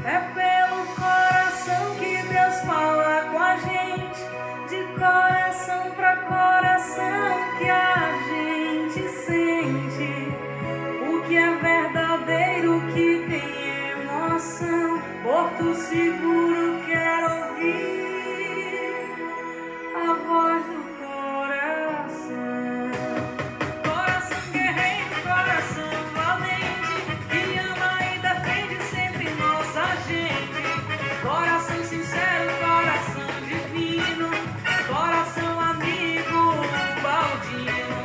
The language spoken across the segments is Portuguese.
É pelo coração que Deus fala com a gente, de coração pra coração que a gente sente o que é verdadeiro, que tem emoção. Porto Seguro quer ouvir a voz do coração. Coração guerreiro, coração valente, que ama e defende sempre nossa gente. Coração sincero, coração divino, coração amigo, baldino.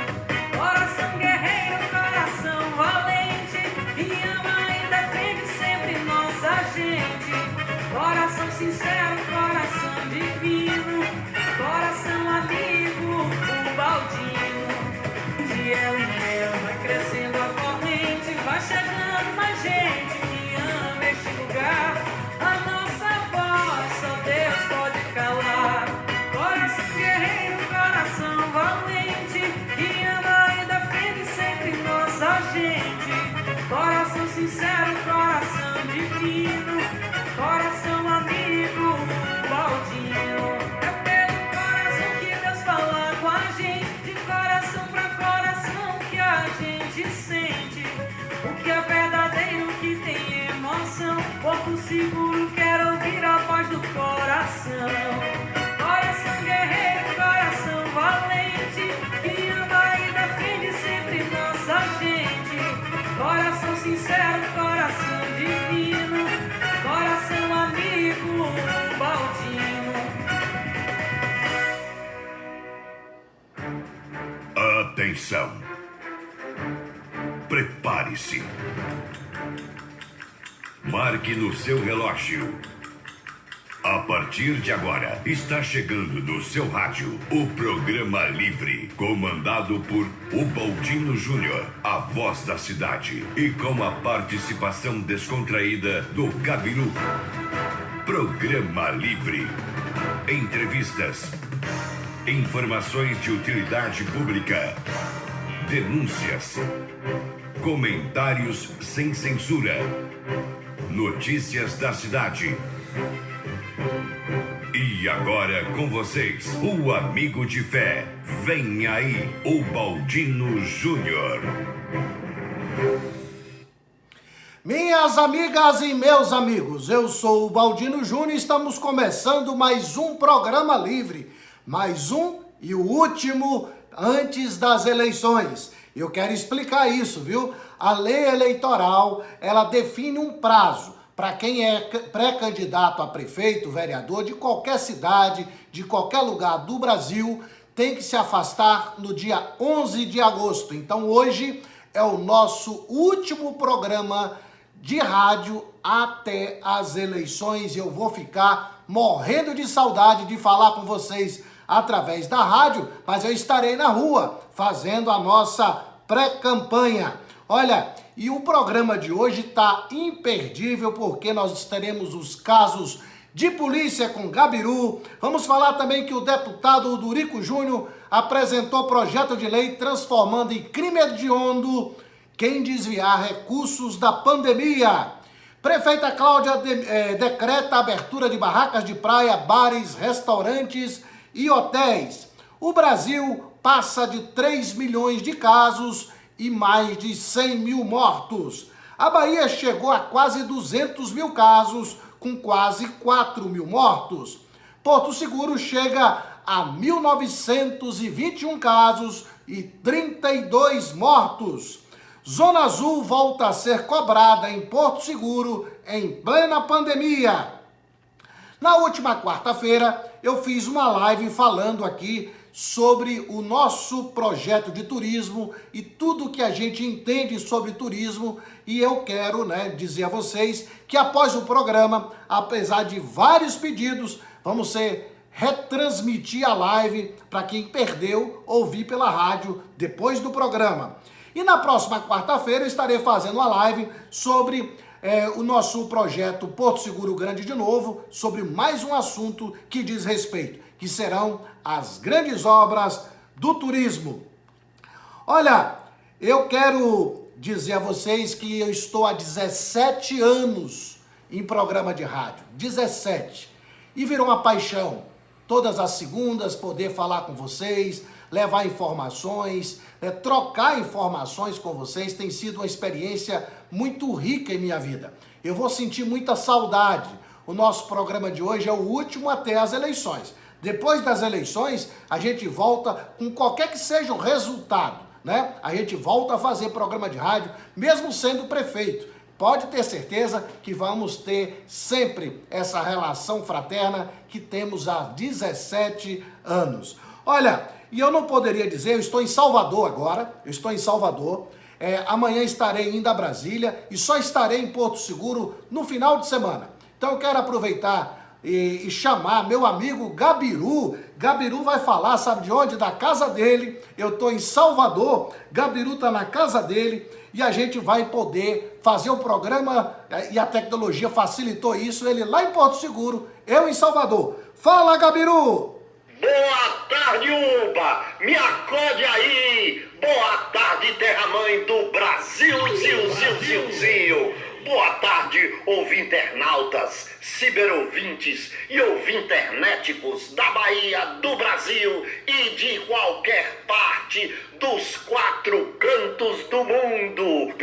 Coração guerreiro, coração valente, que ama e defende sempre nossa gente. Coração sincero, coração divino, coração amigo, baldino. De ela em ela vai crescendo a corrente, vai chegando mais gente que ama este lugar. A nossa voz só Deus pode calar. Coração guerreiro, coração valente, que ama e defende sempre nossa gente. Coração sincero, coração divino, coração amigo, baldinho. É pelo coração que Deus fala com a gente, de coração pra coração que a gente sente o que é verdadeiro, que tem emoção. Porto Seguro quer ouvir a voz do coração. Coração guerreiro, coração valente, que ama e defende sempre nossa gente. Coração sincero, coração divino, coração amigo, baldinho. Atenção! Prepare-se! Marque no seu relógio. A partir de agora, está chegando no seu rádio o Programa Livre, comandado por Ubaldino Júnior, a voz da cidade, e com a participação descontraída do Gabiru. Programa Livre. Entrevistas, informações de utilidade pública, denúncias, comentários sem censura, notícias da cidade. E agora com vocês, o amigo de fé. Vem aí, Ubaldino Júnior. Minhas amigas e meus amigos, eu sou o Ubaldino Júnior e estamos começando mais um Programa Livre. Mais um e o último antes das eleições. Eu quero explicar isso, viu? A lei eleitoral, ela define um prazo para quem é pré-candidato a prefeito, vereador de qualquer cidade, de qualquer lugar do Brasil, tem que se afastar no dia 11 de agosto. Então hoje é o nosso último programa de rádio até as eleições. Eu vou ficar morrendo de saudade de falar com vocês através da rádio, mas eu estarei na rua fazendo a nossa pré-campanha. Olha, e o programa de hoje está imperdível porque nós teremos os casos de polícia com Gabiru. Vamos falar também que o deputado Durico Júnior apresentou projeto de lei transformando em crime hediondo quem desviar recursos da pandemia. Prefeita Cláudia decreta a abertura de barracas de praia, bares, restaurantes e hotéis. O Brasil passa de 3 milhões de casos e mais de 100 mil mortos. A Bahia chegou a quase 200 mil casos, com quase 4 mil mortos. Porto Seguro chega a 1.921 casos e 32 mortos. Zona Azul volta a ser cobrada em Porto Seguro em plena pandemia. Na última quarta-feira, eu fiz uma live falando aqui sobre o nosso projeto de turismo e tudo que a gente entende sobre turismo, e eu quero, dizer a vocês que após o programa, apesar de vários pedidos, vamos retransmitir a live para quem perdeu, ouvir pela rádio depois do programa. E na próxima quarta-feira eu estarei fazendo uma live sobre o nosso projeto Porto Seguro Grande de novo, sobre mais um assunto que diz respeito, que serão as grandes obras do turismo. Olha, eu quero dizer a vocês que eu estou há 17 anos em programa de rádio. 17. E virou uma paixão. Todas as segundas poder falar com vocês, levar informações, trocar informações com vocês tem sido uma experiência muito rica em minha vida. Eu vou sentir muita saudade. O nosso programa de hoje é o último até as eleições. Depois das eleições, a gente volta com qualquer que seja o resultado, né? A gente volta a fazer programa de rádio, mesmo sendo prefeito. Pode ter certeza que vamos ter sempre essa relação fraterna que temos há 17 anos. Olha, e eu não poderia dizer, eu estou em Salvador agora, amanhã estarei indo a Brasília e só estarei em Porto Seguro no final de semana. Então eu quero aproveitar e chamar meu amigo Gabiru. Gabiru vai falar, sabe de onde? Da casa dele. Eu estou em Salvador, Gabiru está na casa dele e a gente vai poder fazer o programa, e a tecnologia facilitou isso, ele lá em Porto Seguro, eu em Salvador. Fala, Gabiru! Boa tarde, Uba! Me acode aí! Boa tarde, terra-mãe do Brasil, Zil. Boa tarde, ouvinternautas, ciberouvintes e ouvinternéticos da Bahia, do Brasil e de qualquer parte dos 4 cantos do mundo.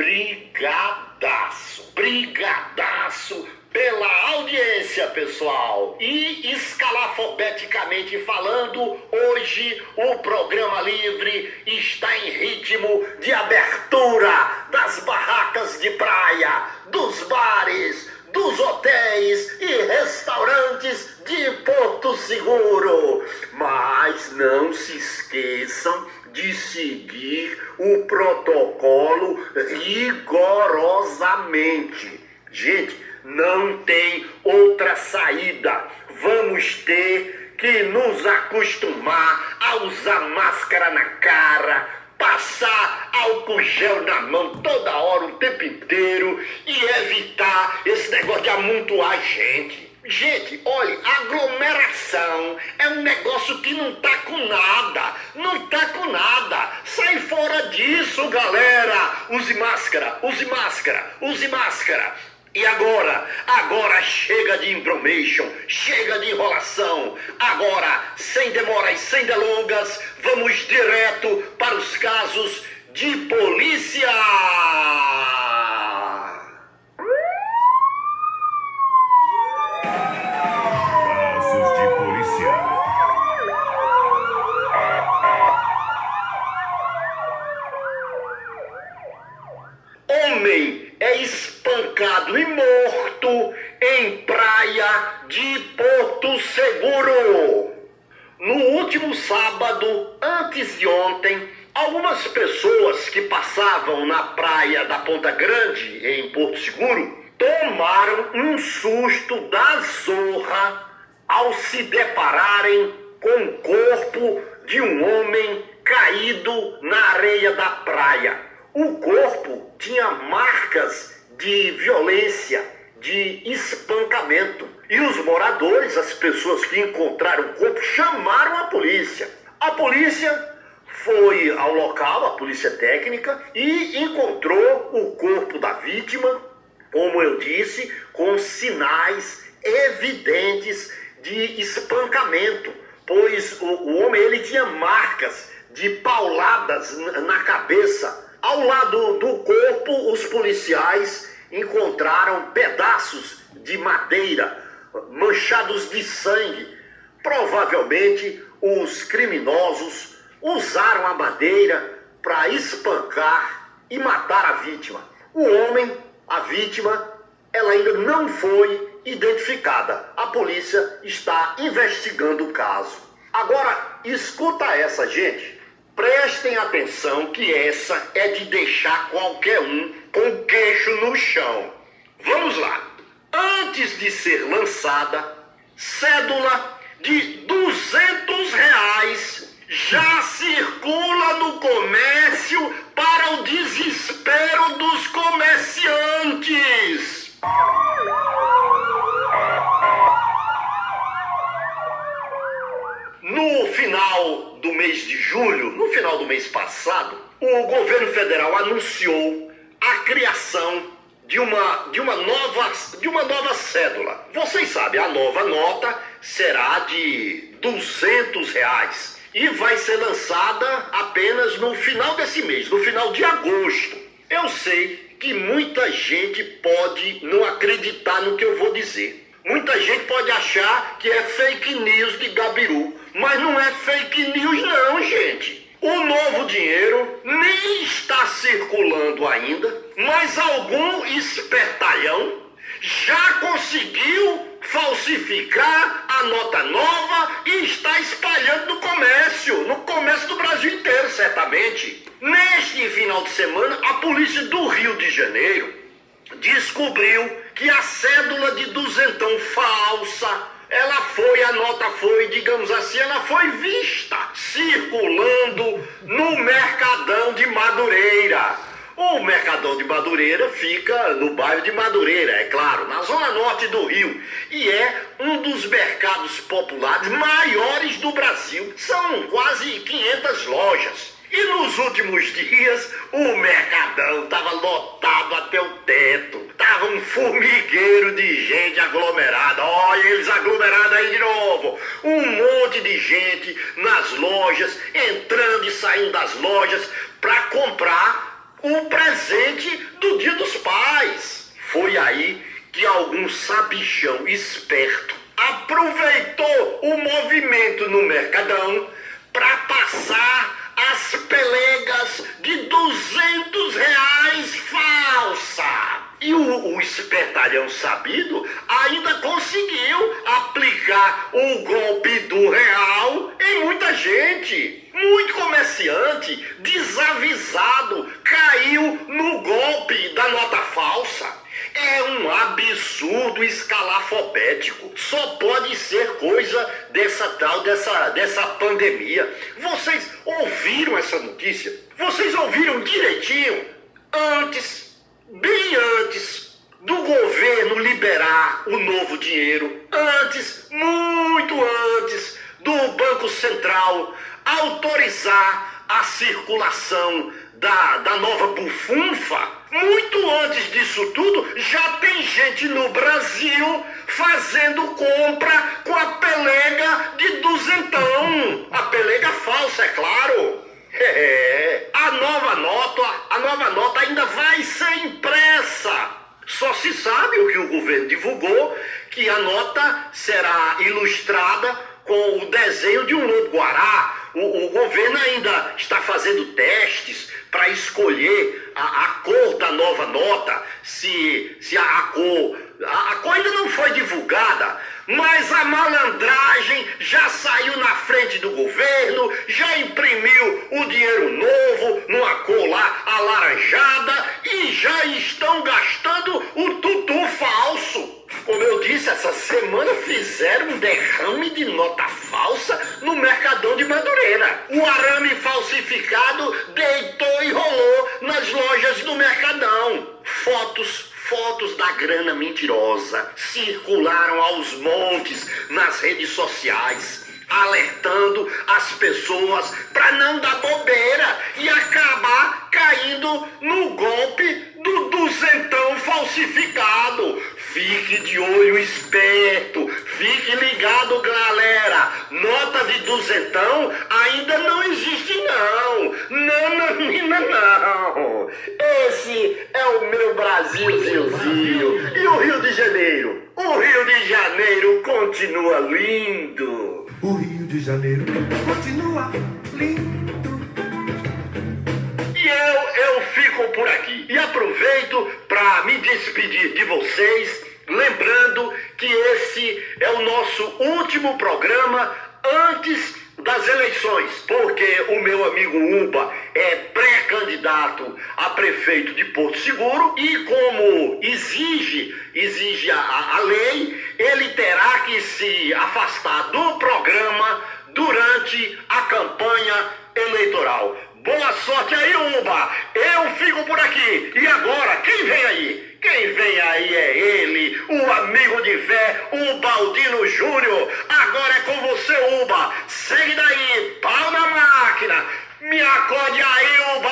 Brigadaço pela audiência, pessoal. E escalafobeticamente falando, hoje o programa livre está em ritmo de abertura das barracas de praia, dos bares, dos hotéis e restaurantes de Porto Seguro. Mas não se esqueçam de seguir o protocolo rigorosamente. Gente, não tem outra saída. Vamos ter que nos acostumar a usar máscara na cara, passar álcool gel na mão toda hora, o tempo inteiro e evitar esse negócio de amontoar gente. Gente, olha, aglomeração é um negócio que não tá com nada. Sai fora disso, galera. Use máscara. E agora chega de information, chega de enrolação. Agora, sem demora e sem delongas, vamos direto para os casos de polícia. Casos de polícia. Homem é espancado e morto em praia de Porto Seguro. No último sábado, antes de ontem, algumas pessoas que passavam na praia da Ponta Grande, em Porto Seguro, tomaram um susto da zorra ao se depararem com o corpo de um homem caído na areia da praia. O corpo tinha marcas de violência, de espancamento. E os moradores, as pessoas que encontraram o corpo, chamaram a polícia. A polícia foi ao local, a polícia técnica, e encontrou o corpo da vítima, como eu disse, com sinais evidentes de espancamento, pois o homem ele tinha marcas de pauladas na cabeça. Ao lado do corpo, os policiais encontraram pedaços de madeira manchados de sangue. Provavelmente os criminosos usaram a madeira para espancar e matar a vítima. O homem, a vítima, ela ainda não foi identificada. A polícia está investigando o caso. Agora, escuta essa, gente. Prestem atenção que essa é de deixar qualquer um com o queixo no chão. Vamos lá. Antes de ser lançada, cédula de R$200 já circula no comércio para o desespero dos comerciantes. No final do mês de julho, no final do mês passado, o governo federal anunciou a criação de uma nova cédula. Vocês sabem, a nova nota será de R$ 200 e vai ser lançada apenas no final desse mês, no final de agosto. Eu sei que muita gente pode não acreditar no que eu vou dizer. Muita gente pode achar que é fake news de Gabiru, mas não é fake news não, gente. O novo dinheiro nem está circulando ainda, mas algum espertalhão já conseguiu falsificar a nota nova e está espalhando no comércio do Brasil inteiro, certamente. Neste final de semana, a polícia do Rio de Janeiro descobriu que a cédula de duzentão falsa, a nota foi, digamos assim, ela foi vista circulando no Mercadão de Madureira. O Mercadão de Madureira fica no bairro de Madureira, é claro, na zona norte do Rio, e é um dos mercados populares maiores do Brasil. São quase 500 lojas. E nos últimos dias, o Mercadão estava lotado até o teto. Tava um formigueiro de gente aglomerada. Olha eles aglomerados aí de novo. Um monte de gente nas lojas, entrando e saindo das lojas para comprar o presente do Dia dos Pais. Foi aí que algum sabichão esperto aproveitou o movimento no Mercadão para passar as pelegas de R$ 200 falsa. E o espertalhão sabido ainda conseguiu aplicar o golpe do real em muita gente. Muito comerciante desavisado caiu no golpe da nota falsa. É um absurdo escalafobético. Só pode ser coisa dessa pandemia. Vocês ouviram essa notícia? Vocês ouviram direitinho? Bem antes do governo liberar o novo dinheiro, muito antes do Banco Central autorizar a circulação da nova bufunfa, muito antes disso tudo, já tem gente no Brasil fazendo compra com a pelega de duzentão. A pelega falsa, é claro. A nova nota ainda vai ser impressa. Só se sabe o que o governo divulgou, que a nota será ilustrada com o desenho de um lobo-guará. O governo ainda está fazendo testes para escolher a cor da nova nota, se a cor ainda não foi divulgada, mas a malandragem já saiu na frente do governo, já imprimiu o dinheiro novo numa cor lá alaranjada e já estão gastando o tutu falso. Como eu disse, essa semana fizeram um derrame de nota falsa no Mercadão de Madureira. O arame falsificado deitou e rolou nas lojas do Mercadão. Fotos da grana mentirosa circularam aos montes nas redes sociais, alertando as pessoas para não dar bobeira e acabar caindo no golpe do duzentão falsificado. Fique de olho esperto, fique ligado, galera. Nota de duzentão ainda não existe não. Não. Esse é o meu Brasilzinho. E o Rio de Janeiro? O Rio de Janeiro continua lindo. O Rio de Janeiro continua lindo. E eu fico por aqui e aproveito para me despedir de vocês, lembrando que esse é o nosso último programa antes das eleições, porque o meu amigo Uba é pré-candidato a prefeito de Porto Seguro e como exige a lei, ele terá que se afastar do programa durante a campanha eleitoral. Boa sorte aí, Uba! Eu fico por aqui. E agora, quem vem aí? Quem vem aí é ele, o amigo de fé, o Baldino Júnior. Agora é com você, Uba. Segue daí, pau na máquina. Me acorde aí, Uba!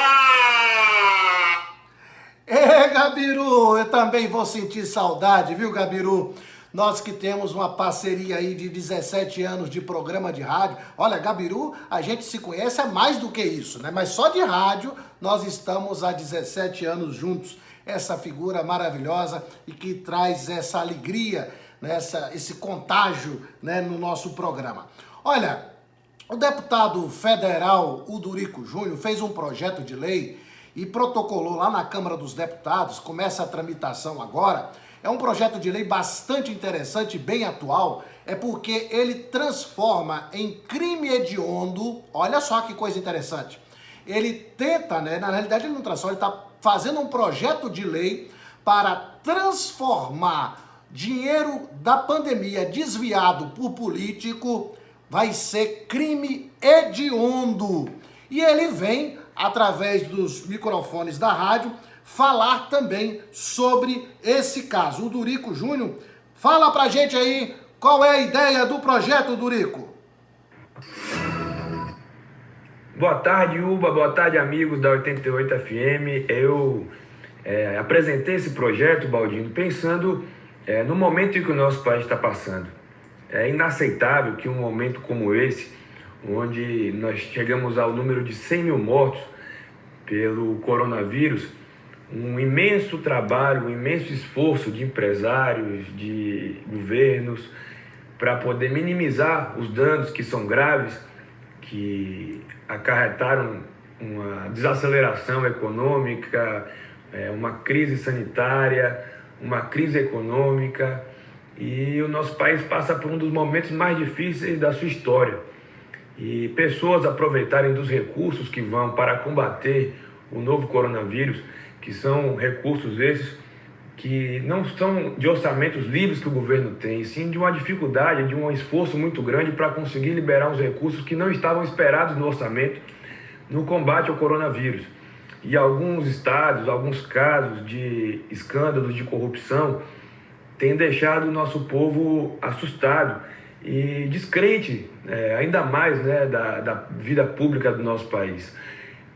Gabiru, eu também vou sentir saudade, viu, Gabiru? Nós que temos uma parceria aí de 17 anos de programa de rádio. Olha, Gabiru, a gente se conhece há mais do que isso, né? Mas só de rádio nós estamos há 17 anos juntos. Essa figura maravilhosa e que traz essa alegria, né? Esse contágio, né, no nosso programa. Olha, o deputado federal Udurico Júnior fez um projeto de lei e protocolou lá na Câmara dos Deputados, começa a tramitação agora. É um projeto de lei bastante interessante, bem atual, é porque ele transforma em crime hediondo, olha só que coisa interessante, ele tenta, né, na realidade ele não transforma, ele está fazendo um projeto de lei para transformar dinheiro da pandemia desviado por político, vai ser crime hediondo. E ele vem, através dos microfones da rádio, falar também sobre esse caso. O Durico Júnior, fala pra gente aí qual é a ideia do projeto, Durico. Boa tarde, Uba, boa tarde, amigos da 88 FM. Eu apresentei esse projeto, Baldino, pensando no momento em que o nosso país está passando. É inaceitável que um momento como esse, onde nós chegamos ao número de 100 mil mortos pelo coronavírus, um imenso trabalho, um imenso esforço de empresários, de governos, para poder minimizar os danos que são graves, que acarretaram uma desaceleração econômica, uma crise sanitária, uma crise econômica, e o nosso país passa por um dos momentos mais difíceis da sua história. E pessoas aproveitarem dos recursos que vão para combater o novo coronavírus, que são recursos esses que não são de orçamentos livres que o governo tem, e sim de uma dificuldade, de um esforço muito grande para conseguir liberar os recursos que não estavam esperados no orçamento no combate ao coronavírus. E alguns estados, alguns casos de escândalos de corrupção têm deixado o nosso povo assustado e descrente, ainda mais, né, da vida pública do nosso país.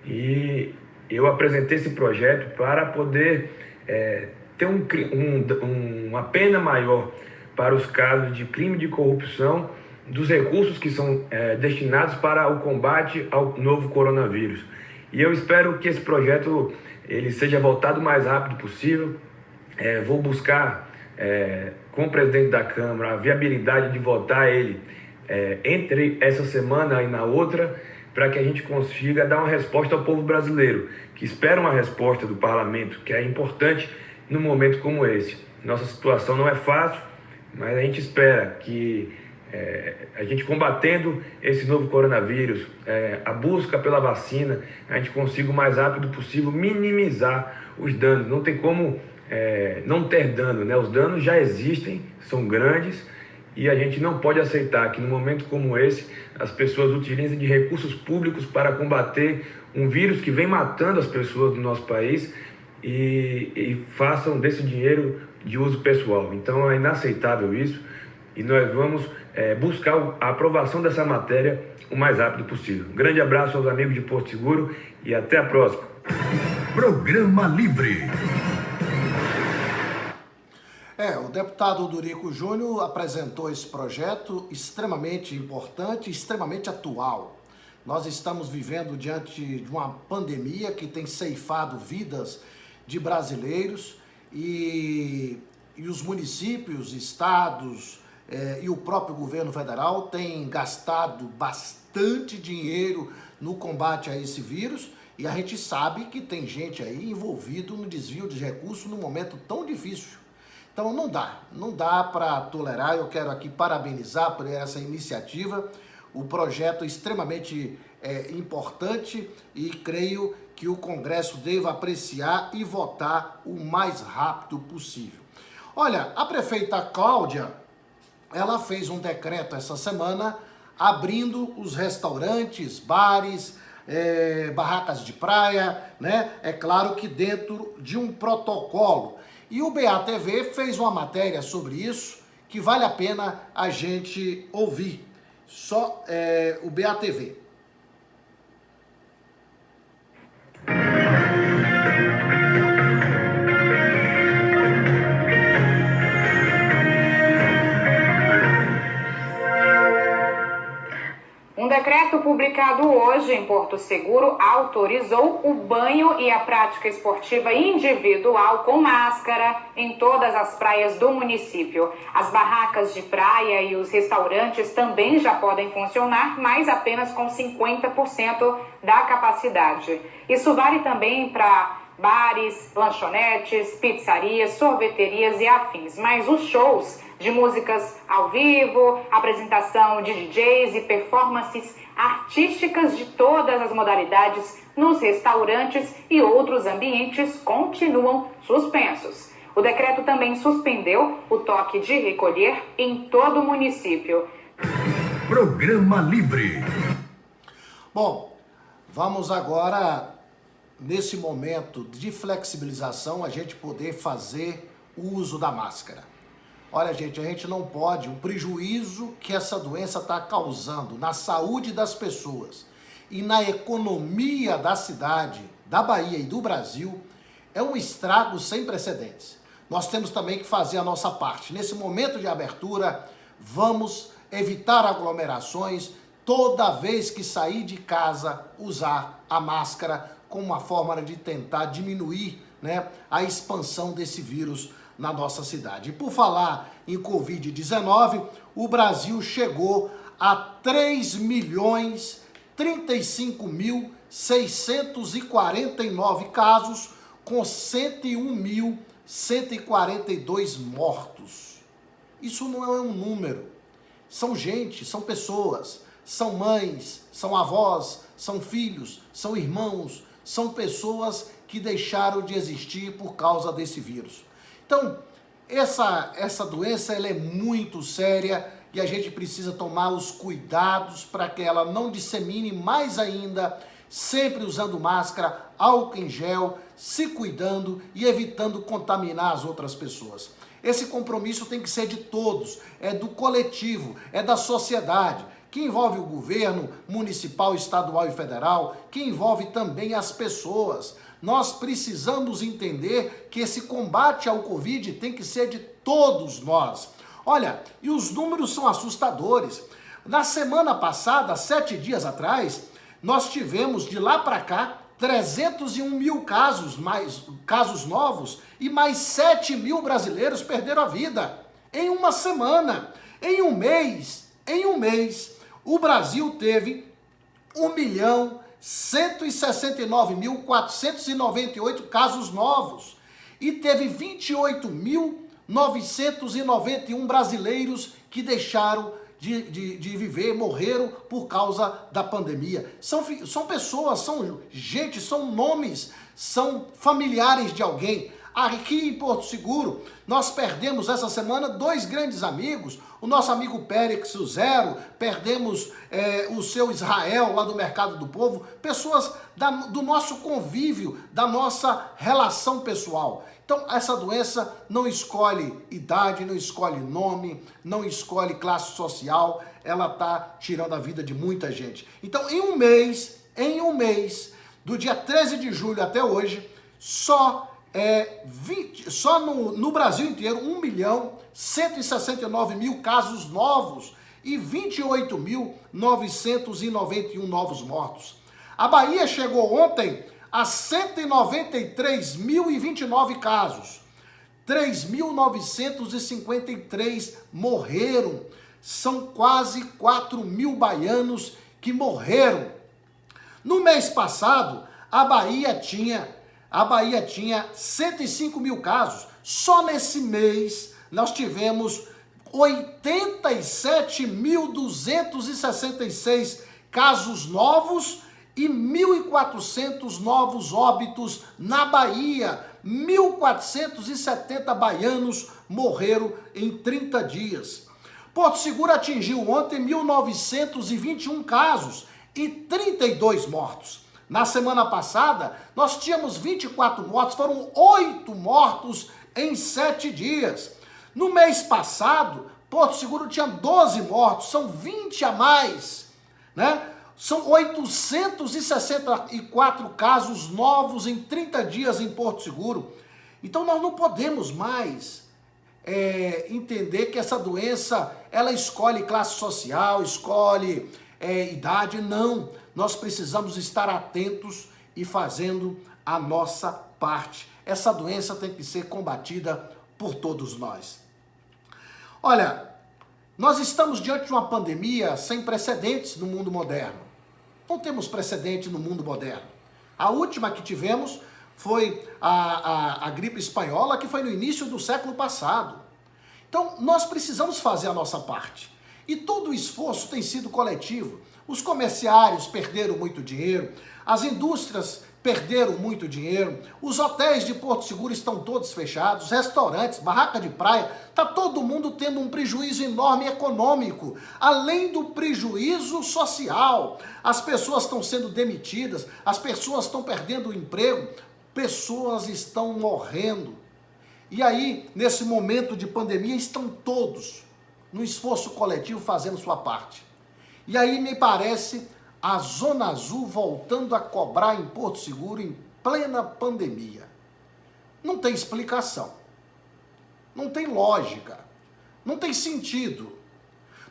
E eu apresentei esse projeto para poder ter uma pena maior para os casos de crime de corrupção dos recursos que são destinados para o combate ao novo coronavírus. E eu espero que esse projeto ele seja votado o mais rápido possível. Vou buscar com o presidente da Câmara a viabilidade de votar ele entre essa semana e na outra, para que a gente consiga dar uma resposta ao povo brasileiro, que espera uma resposta do parlamento, que é importante num momento como esse. Nossa situação não é fácil, mas a gente espera que a gente combatendo esse novo coronavírus, a busca pela vacina, a gente consiga o mais rápido possível minimizar os danos. Não tem como não ter dano, né? Os danos já existem, são grandes, e a gente não pode aceitar que num momento como esse as pessoas utilizem de recursos públicos para combater um vírus que vem matando as pessoas do nosso país e façam desse dinheiro de uso pessoal. Então é inaceitável isso, e nós vamos buscar a aprovação dessa matéria o mais rápido possível. Um grande abraço aos amigos de Porto Seguro e até a próxima. Programa Livre. O deputado Udurico Júnior apresentou esse projeto extremamente importante, extremamente atual. Nós estamos vivendo diante de uma pandemia que tem ceifado vidas de brasileiros e os municípios, estados e o próprio governo federal têm gastado bastante dinheiro no combate a esse vírus, e a gente sabe que tem gente aí envolvido no desvio de recursos num momento tão difícil. Então não dá para tolerar. Eu quero aqui parabenizar por essa iniciativa, o projeto é extremamente importante, e creio que o Congresso deva apreciar e votar o mais rápido possível. Olha, a prefeita Cláudia, ela fez um decreto essa semana abrindo os restaurantes, bares, barracas de praia, né? É claro que dentro de um protocolo. E o BATV fez uma matéria sobre isso que vale a pena a gente ouvir. Só o BATV. publicado hoje em Porto Seguro, autorizou o banho e a prática esportiva individual com máscara em todas as praias do município. As barracas de praia e os restaurantes também já podem funcionar, mas apenas com 50% da capacidade. Isso vale também para bares, lanchonetes, pizzarias, sorveterias e afins. Mas os shows de músicas ao vivo, apresentação de DJs e performances artísticas de todas as modalidades nos restaurantes e outros ambientes continuam suspensos. O decreto também suspendeu o toque de recolher em todo o município. Programa Livre. Bom, vamos agora, nesse momento de flexibilização, a gente poder fazer o uso da máscara. Olha, gente, a gente não pode, o prejuízo que essa doença está causando na saúde das pessoas e na economia da cidade, da Bahia e do Brasil, é um estrago sem precedentes. Nós temos também que fazer a nossa parte. Nesse momento de abertura, vamos evitar aglomerações, toda vez que sair de casa, usar a máscara como uma forma de tentar diminuir, né, a expansão desse vírus na nossa cidade. E por falar em Covid-19, o Brasil chegou a 3.035.649 casos, com 101.142 mortos. Isso não é um número. São gente, são pessoas, são mães, são avós, são filhos, são irmãos, são pessoas que deixaram de existir por causa desse vírus. Então, essa doença ela é muito séria e a gente precisa tomar os cuidados para que ela não dissemine mais ainda, sempre usando máscara, álcool em gel, se cuidando e evitando contaminar as outras pessoas. Esse compromisso tem que ser de todos, é do coletivo, é da sociedade, que envolve o governo municipal, estadual e federal, que envolve também as pessoas. Nós precisamos entender que esse combate ao Covid tem que ser de todos nós. Olha, e os números são assustadores. Na semana passada, 7 dias atrás, nós tivemos de lá para cá 301 mil casos novos e mais 7 mil brasileiros perderam a vida em uma semana. Em um mês, o Brasil teve 1.169.498 casos novos e teve 28.991 brasileiros que deixaram de viver, morreram por causa da pandemia. São pessoas, são gente, são nomes, são familiares de alguém. Aqui em Porto Seguro, nós perdemos essa semana 2 grandes amigos, o nosso amigo Périx, o Zero, perdemos o seu Israel lá do Mercado do Povo, pessoas do nosso convívio, da nossa relação pessoal. Então, essa doença não escolhe idade, não escolhe nome, não escolhe classe social, ela está tirando a vida de muita gente. Então, em um mês, do dia 13 de julho até hoje, só no Brasil inteiro, 1.169.000 casos novos e 28.991 novos mortos. A Bahia chegou ontem a 193.029 casos, 3.953 morreram, são quase 4.000 baianos que morreram. No mês passado, a Bahia tinha 105 mil casos. Só nesse mês nós tivemos 87.266 casos novos e 1.400 novos óbitos na Bahia. 1.470 baianos morreram em 30 dias. Porto Seguro atingiu ontem 1.921 casos e 32 mortos. Na semana passada, nós tínhamos 24 mortos, foram 8 mortos em 7 dias. No mês passado, Porto Seguro tinha 12 mortos, são 20 a mais, né? São 864 casos novos em 30 dias em Porto Seguro. Então nós não podemos mais entender que essa doença, ela escolhe classe social, escolhe idade, não. Nós precisamos estar atentos e fazendo a nossa parte. Essa doença tem que ser combatida por todos nós. Olha, nós estamos diante de uma pandemia sem precedentes no mundo moderno. Não temos precedente no mundo moderno. A última que tivemos foi a gripe espanhola, que foi no início do século passado. Então, nós precisamos fazer a nossa parte. E todo o esforço tem sido coletivo. Os comerciários perderam muito dinheiro, as indústrias perderam muito dinheiro, os hotéis de Porto Seguro estão todos fechados, restaurantes, barraca de praia, está todo mundo tendo um prejuízo enorme econômico, além do prejuízo social. As pessoas estão sendo demitidas, as pessoas estão perdendo o emprego, pessoas estão morrendo. E aí, nesse momento de pandemia, estão todos no esforço coletivo fazendo sua parte. E aí me parece a Zona Azul voltando a cobrar em Porto Seguro em plena pandemia. Não tem explicação, não tem lógica, não tem sentido.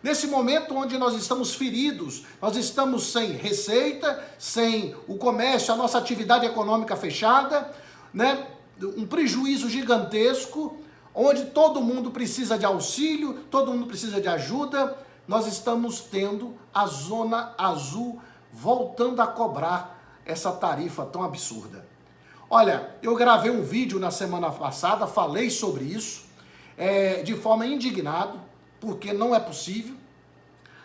Nesse momento onde nós estamos feridos, nós estamos sem receita, sem o comércio, a nossa atividade econômica fechada, né? Um prejuízo gigantesco, onde todo mundo precisa de auxílio, todo mundo precisa de ajuda, nós estamos tendo a Zona Azul voltando a cobrar essa tarifa tão absurda. Olha, eu gravei um vídeo na semana passada, falei sobre isso, de forma indignado, porque não é possível.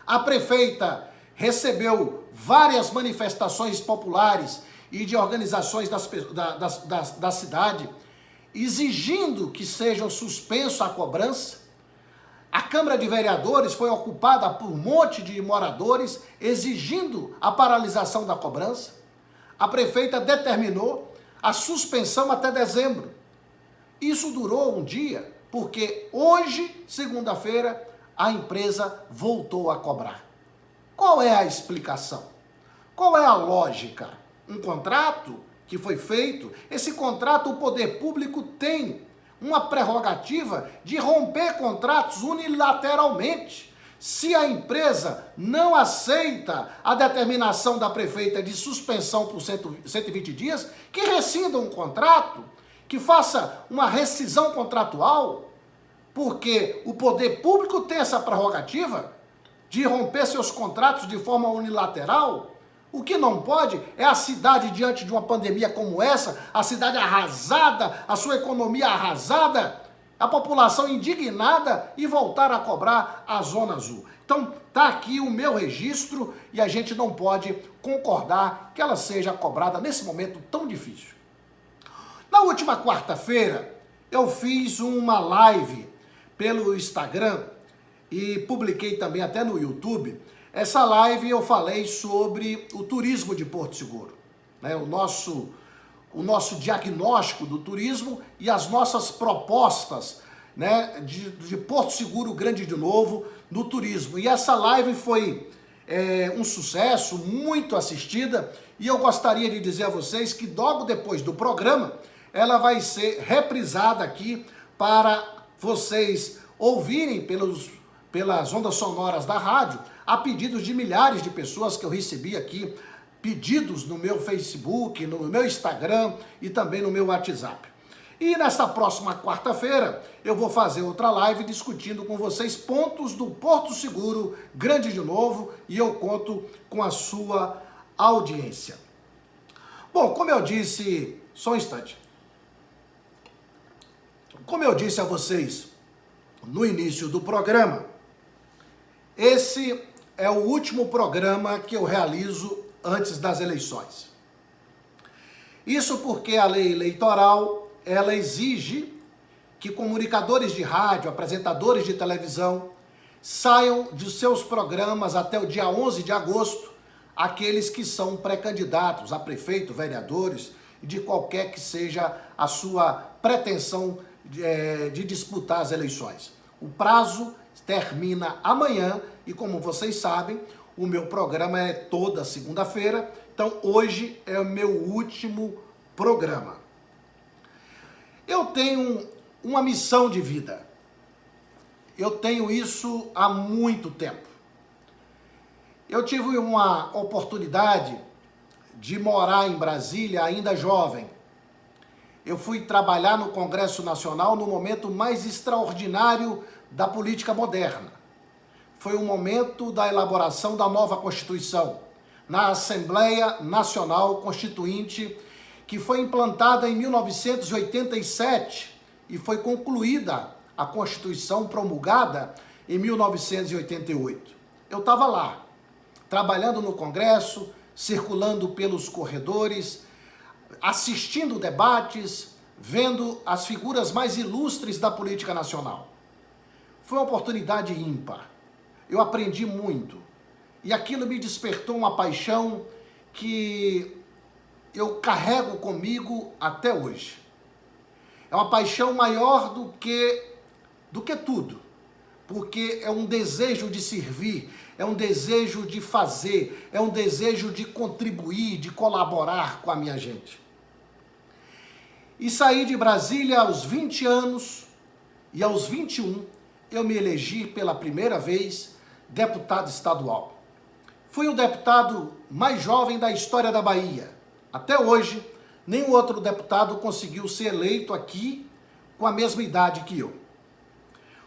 A prefeita recebeu várias manifestações populares e de organizações da cidade, exigindo que sejam suspensos a cobrança. A Câmara de Vereadores foi ocupada por um monte de moradores exigindo a paralisação da cobrança. A prefeita determinou a suspensão até dezembro. Isso durou um dia, porque hoje, segunda-feira, a empresa voltou a cobrar. Qual é a explicação? Qual é a lógica? Um contrato que foi feito, esse contrato o poder público tem uma prerrogativa de romper contratos unilateralmente. Se a empresa não aceita a determinação da prefeita de suspensão por 120 dias, que rescinda um contrato, que faça uma rescisão contratual, porque o poder público tem essa prerrogativa de romper seus contratos de forma unilateral. O que não pode é a cidade, diante de uma pandemia como essa, a cidade arrasada, a sua economia arrasada, a população indignada e voltar a cobrar a Zona Azul. Então, está aqui o meu registro e a gente não pode concordar que ela seja cobrada nesse momento tão difícil. Na última quarta-feira, eu fiz uma live pelo Instagram e publiquei também até no YouTube. Essa live eu falei sobre o turismo de Porto Seguro, né? O nosso diagnóstico do turismo e as nossas propostas, né, de Porto Seguro Grande de Novo no turismo. E essa live foi um sucesso, muito assistida, e eu gostaria de dizer a vocês que logo depois do programa, ela vai ser reprisada aqui para vocês ouvirem pelas ondas sonoras da rádio, a pedidos de milhares de pessoas que eu recebi aqui, pedidos no meu Facebook, no meu Instagram e também no meu WhatsApp. E nesta próxima quarta-feira eu vou fazer outra live discutindo com vocês pontos do Porto Seguro Grande de Novo e eu conto com a sua audiência. Bom, como eu disse, só um instante. Como eu disse a vocês no início do programa, esse é o último programa que eu realizo antes das eleições. Isso porque a lei eleitoral, ela exige que comunicadores de rádio, apresentadores de televisão, saiam de seus programas até o dia 11 de agosto, aqueles que são pré-candidatos a prefeito, vereadores, de qualquer que seja a sua pretensão de disputar as eleições. O prazo termina amanhã e, como vocês sabem, o meu programa é toda segunda-feira, então hoje é o meu último programa. Eu tenho uma missão de vida. Eu tenho isso há muito tempo. Eu tive uma oportunidade de morar em Brasília ainda jovem. Eu fui trabalhar no Congresso Nacional no momento mais extraordinário da política moderna. Foi o momento da elaboração da nova Constituição, na Assembleia Nacional Constituinte, que foi implantada em 1987 e foi concluída a Constituição promulgada em 1988. Eu estava lá, trabalhando no Congresso, circulando pelos corredores, assistindo debates, vendo as figuras mais ilustres da política nacional. Foi uma oportunidade ímpar. Eu aprendi muito. E aquilo me despertou uma paixão que eu carrego comigo até hoje. É uma paixão maior do que tudo. Porque é um desejo de servir, é um desejo de fazer, é um desejo de contribuir, de colaborar com a minha gente. E saí de Brasília aos 20 anos e aos 21 eu me elegi pela primeira vez deputado estadual. Fui o deputado mais jovem da história da Bahia. Até hoje, nenhum outro deputado conseguiu ser eleito aqui com a mesma idade que eu.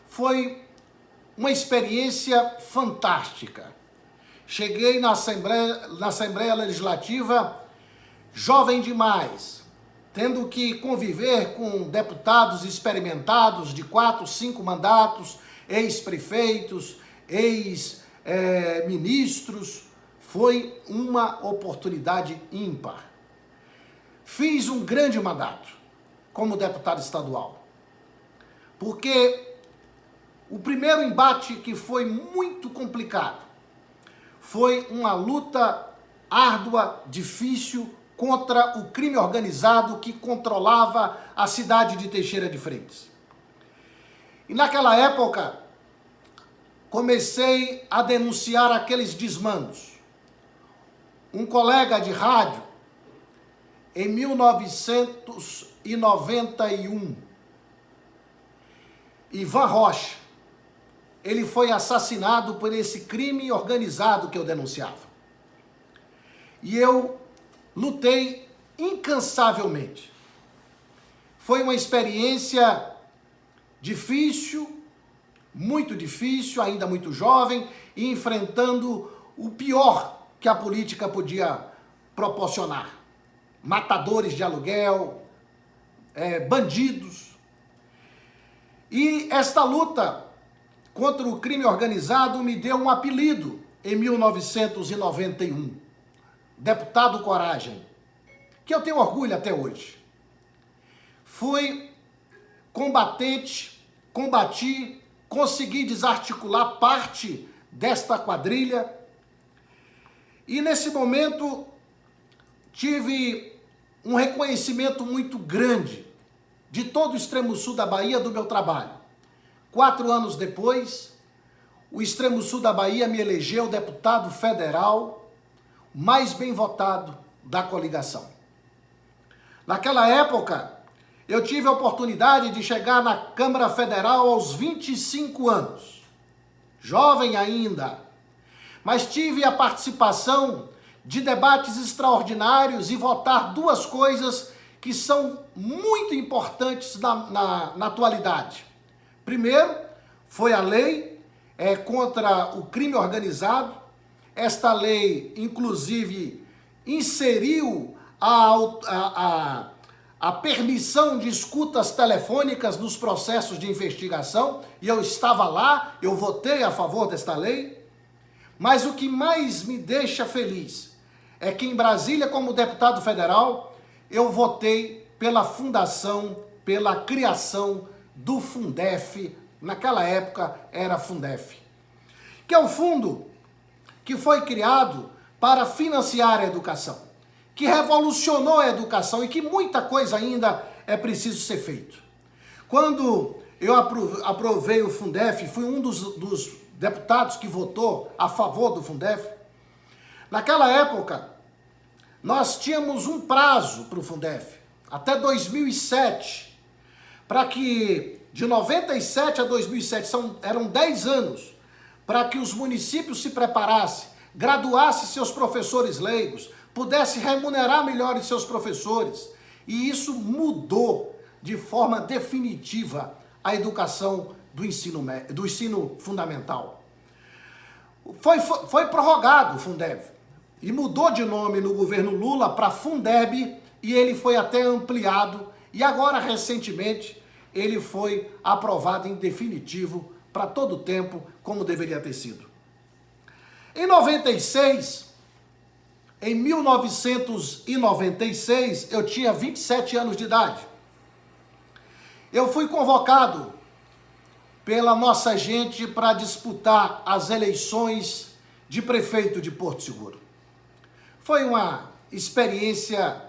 Foi uma experiência fantástica. Cheguei na Assembleia Legislativa jovem demais, tendo que conviver com deputados experimentados de 4, 5 mandatos, ex-prefeitos, ex-ministros. Foi uma oportunidade ímpar. Fiz um grande mandato como deputado estadual, porque o primeiro embate, que foi muito complicado, foi uma luta árdua, difícil, contra o crime organizado que controlava a cidade de Teixeira de Freitas. E naquela época, comecei a denunciar aqueles desmandos. Um colega de rádio, em 1991, Ivan Rocha, ele foi assassinado por esse crime organizado que eu denunciava. E eu lutei incansavelmente. Foi uma experiência difícil, muito difícil, ainda muito jovem, e enfrentando o pior que a política podia proporcionar. Matadores de aluguel, bandidos. E esta luta contra o crime organizado me deu um apelido em 1991. Deputado Coragem, que eu tenho orgulho até hoje. Fui combatente, combati, consegui desarticular parte desta quadrilha e nesse momento tive um reconhecimento muito grande de todo o extremo sul da Bahia do meu trabalho. 4 anos depois, o extremo sul da Bahia me elegeu deputado federal mais bem votado da coligação. Naquela época, eu tive a oportunidade de chegar na Câmara Federal aos 25 anos, jovem ainda, mas tive a participação de debates extraordinários e votar 2 coisas que são muito importantes na atualidade. Primeiro, foi a lei contra o crime organizado. Esta lei, inclusive, inseriu a permissão de escutas telefônicas nos processos de investigação, e eu estava lá, eu votei a favor desta lei. Mas o que mais me deixa feliz é que em Brasília, como deputado federal, eu votei pela fundação, pela criação do Fundef, naquela época era Fundef, que é o fundo que foi criado para financiar a educação, que revolucionou a educação e que muita coisa ainda é preciso ser feito. Quando eu aprovei o Fundef, fui um dos deputados que votou a favor do Fundef. Naquela época, nós tínhamos um prazo para o Fundef, até 2007, para que de 97 a 2007, eram 10 anos, para que os municípios se preparassem, graduasse seus professores leigos, pudesse remunerar melhor os seus professores. E isso mudou de forma definitiva a educação do ensino fundamental. Foi prorrogado o Fundeb e mudou de nome no governo Lula para Fundeb, e ele foi até ampliado, e agora recentemente ele foi aprovado em definitivo para todo o tempo, como deveria ter sido. Em 1996, eu tinha 27 anos de idade. Eu fui convocado pela nossa gente para disputar as eleições de prefeito de Porto Seguro. Foi uma experiência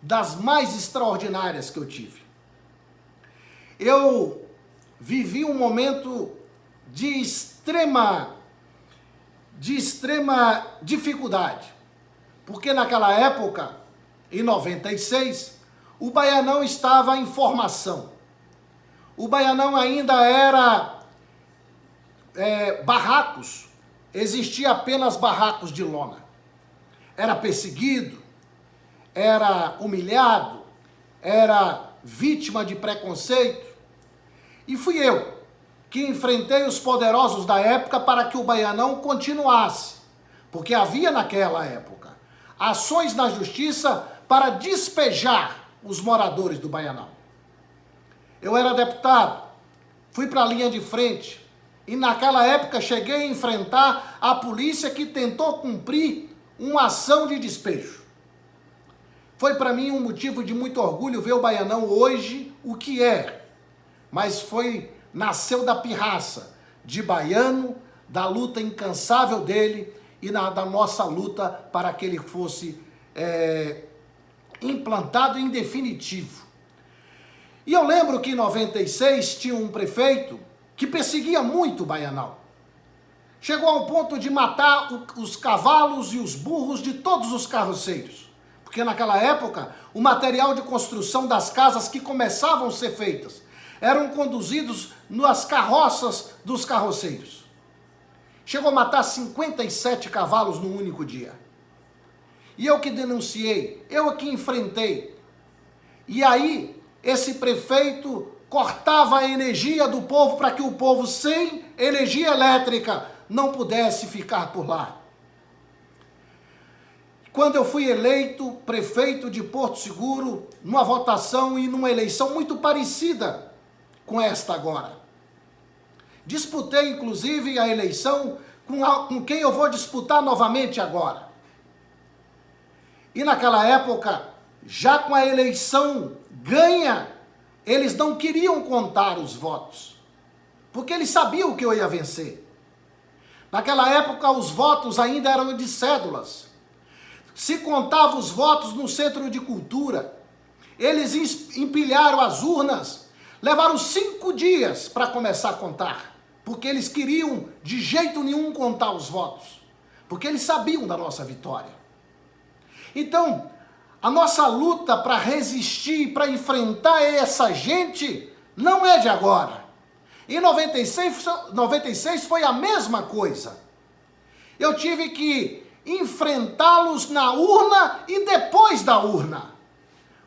das mais extraordinárias que eu tive. Eu vivi um momento de extrema dificuldade, porque naquela época, em 96, o Baianão estava em formação. O Baianão ainda era barracos, existia apenas barracos de lona. Era perseguido, era humilhado, era vítima de preconceito. E fui eu que enfrentei os poderosos da época para que o Baianão continuasse, porque havia naquela época ações na justiça para despejar os moradores do Baianão. Eu era deputado, fui para a linha de frente e naquela época cheguei a enfrentar a polícia que tentou cumprir uma ação de despejo. Foi para mim um motivo de muito orgulho ver o Baianão hoje o que é, mas nasceu da pirraça de baiano, da luta incansável dele e da nossa luta para que ele fosse implantado em definitivo. E eu lembro que em 96 tinha um prefeito que perseguia muito o Baianão. Chegou ao ponto de matar os cavalos e os burros de todos os carroceiros. Porque naquela época, o material de construção das casas que começavam a ser feitas eram conduzidos nas carroças dos carroceiros. Chegou a matar 57 cavalos num único dia. E eu que denunciei, eu que enfrentei. E aí, esse prefeito cortava a energia do povo para que o povo sem energia elétrica não pudesse ficar por lá. Quando eu fui eleito prefeito de Porto Seguro, numa votação e numa eleição muito parecida com esta agora. Disputei, inclusive, a eleição com quem eu vou disputar novamente agora. E naquela época, já com a eleição ganha, eles não queriam contar os votos, porque eles sabiam que eu ia vencer. Naquela época, os votos ainda eram de cédulas. Se contava os votos no Centro de Cultura. Eles empilharam as urnas, levaram 5 dias para começar a contar, porque eles queriam de jeito nenhum contar os votos, porque eles sabiam da nossa vitória. Então, a nossa luta para resistir, para enfrentar essa gente, não é de agora. Em 96 foi a mesma coisa. Eu tive que enfrentá-los na urna e depois da urna,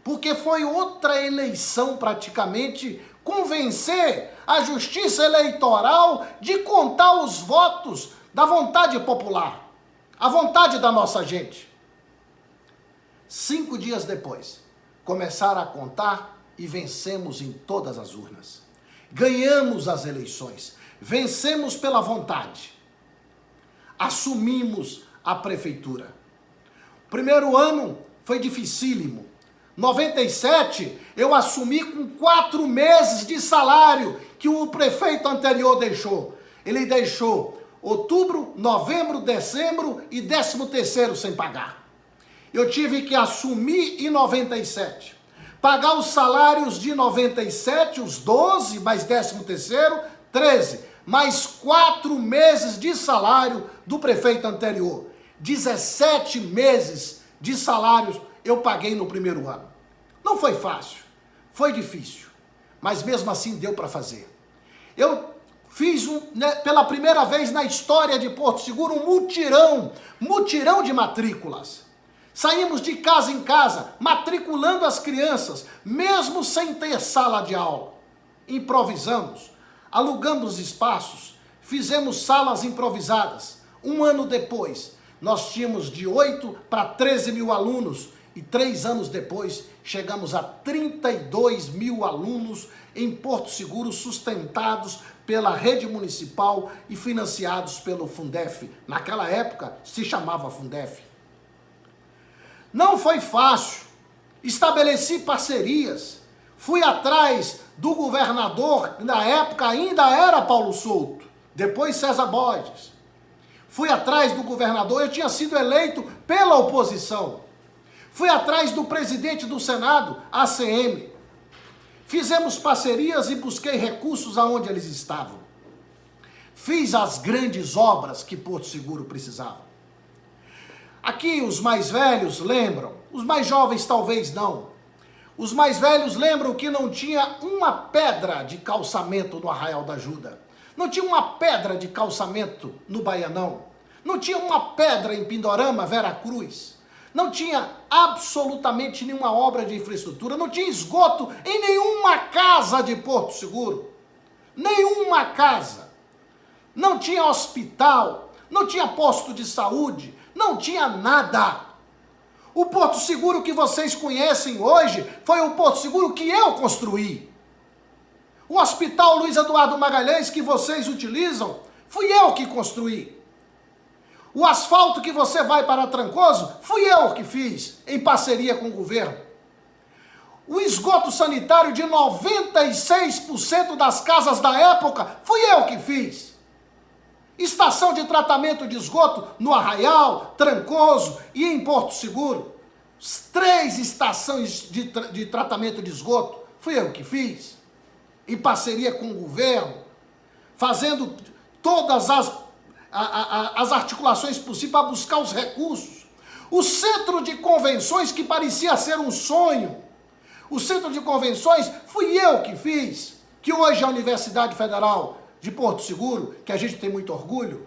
porque foi outra eleição praticamente, convencer a justiça eleitoral de contar os votos da vontade popular, a vontade da nossa gente. 5 dias depois, começaram a contar e vencemos em todas as urnas. Ganhamos as eleições, vencemos pela vontade. Assumimos a prefeitura. O primeiro ano foi dificílimo. 97, eu assumi com 4 meses de salário que o prefeito anterior deixou. Ele deixou outubro, novembro, dezembro e 13º sem pagar. Eu tive que assumir em 97. Pagar os salários de 97, os 12, mais 13º, 13. Mais 4 meses de salário do prefeito anterior. 17 meses de salários eu paguei no primeiro ano. Não foi fácil, foi difícil, mas mesmo assim deu para fazer. Eu fiz pela primeira vez na história de Porto Seguro um mutirão de matrículas. Saímos de casa em casa, matriculando as crianças, mesmo sem ter sala de aula. Improvisamos, alugamos espaços, fizemos salas improvisadas. Um ano depois, nós tínhamos de 8 para 13 mil alunos e 3 anos depois, chegamos a 32 mil alunos em Porto Seguro, sustentados pela rede municipal e financiados pelo Fundef. Naquela época, se chamava Fundef. Não foi fácil. Estabeleci parcerias. Fui atrás do governador, na época ainda era Paulo Souto, depois César Borges. Fui atrás do governador, eu tinha sido eleito pela oposição. Fui atrás do presidente do Senado, ACM. Fizemos parcerias e busquei recursos aonde eles estavam. Fiz as grandes obras que Porto Seguro precisava. Aqui os mais velhos lembram, os mais jovens talvez não. Os mais velhos lembram que não tinha uma pedra de calçamento no Arraial da Ajuda. Não tinha uma pedra de calçamento no Baianão. Não tinha uma pedra em Pindorama, Veracruz. Não tinha absolutamente nenhuma obra de infraestrutura. Não tinha esgoto em nenhuma casa de Porto Seguro. Nenhuma casa. Não tinha hospital. Não tinha posto de saúde. Não tinha nada. O Porto Seguro que vocês conhecem hoje foi o Porto Seguro que eu construí. O Hospital Luiz Eduardo Magalhães que vocês utilizam, fui eu que construí. O asfalto que você vai para Trancoso, fui eu que fiz, em parceria com o governo. O esgoto sanitário de 96% das casas da época, fui eu que fiz. Estação de tratamento de esgoto no Arraial, Trancoso e em Porto Seguro. 3 estações de tratamento de esgoto, fui eu que fiz. Em parceria com o governo, fazendo todas as articulações possíveis para buscar os recursos. O centro de convenções, que parecia ser um sonho, o centro de convenções fui eu que fiz, que hoje é a Universidade Federal de Porto Seguro, que a gente tem muito orgulho.